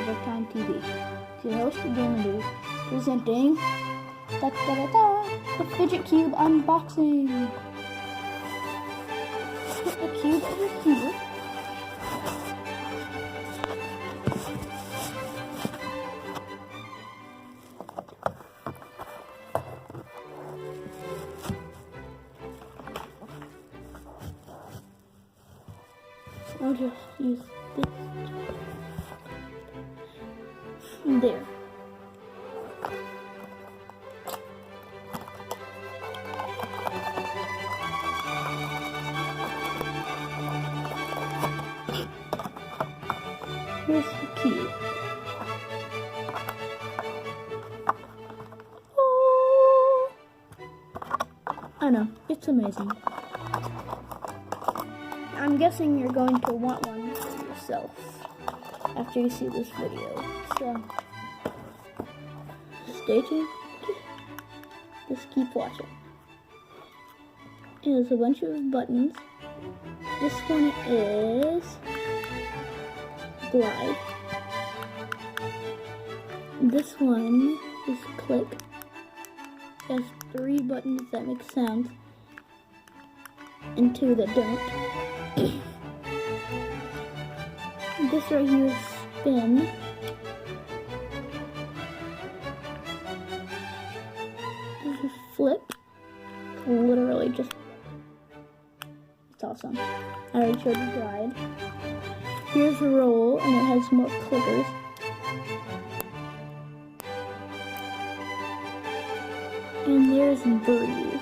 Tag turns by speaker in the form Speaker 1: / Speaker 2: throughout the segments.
Speaker 1: Bricktime TV. It's your host, Gamer Dude, presenting the Fidget Cube unboxing. Put the cube over here. I'll just use this. There. Here's the cube. Oh! I know, it's amazing. I'm guessing you're going to want one for yourself after you see this video. So, stay tuned. Just keep watching. There's a bunch of buttons. This one is glide. This one is click. It has 3 buttons that make sounds and 2 that don't. This right here is spin. This is flip. It's literally just, it's awesome. I already showed you glide. Here's roll, and it has more clickers. And there's breathe.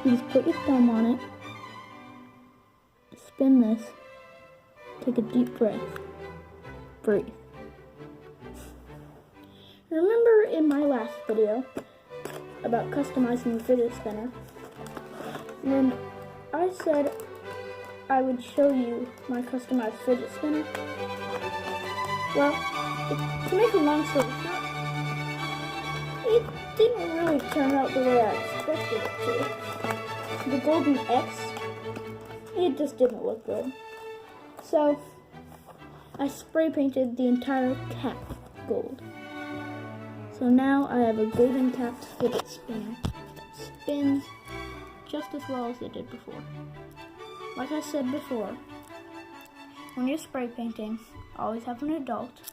Speaker 1: You just put your thumb on it. Spin this, take a deep breath, breathe. Remember in my last video about customizing the fidget spinner, and I said I would show you my customized fidget spinner? Well, to make a long story short, it didn't really turn out the way I expected it to. The golden X, it just didn't look good. So, I spray painted the entire cap gold. So now I have a golden capped fidget spinner that spins just as well as it did before. Like I said before, when you're spray painting, always have an adult.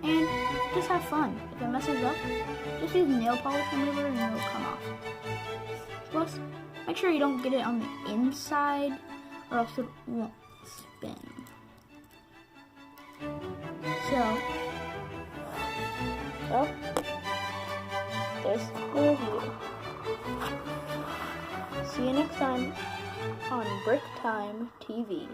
Speaker 1: And just have fun. If it messes up, just use nail polish remover and it'll come off. Plus, make sure you don't get it on the inside or else it won't spin. So, there's the review. See you next time on Bricktime TV.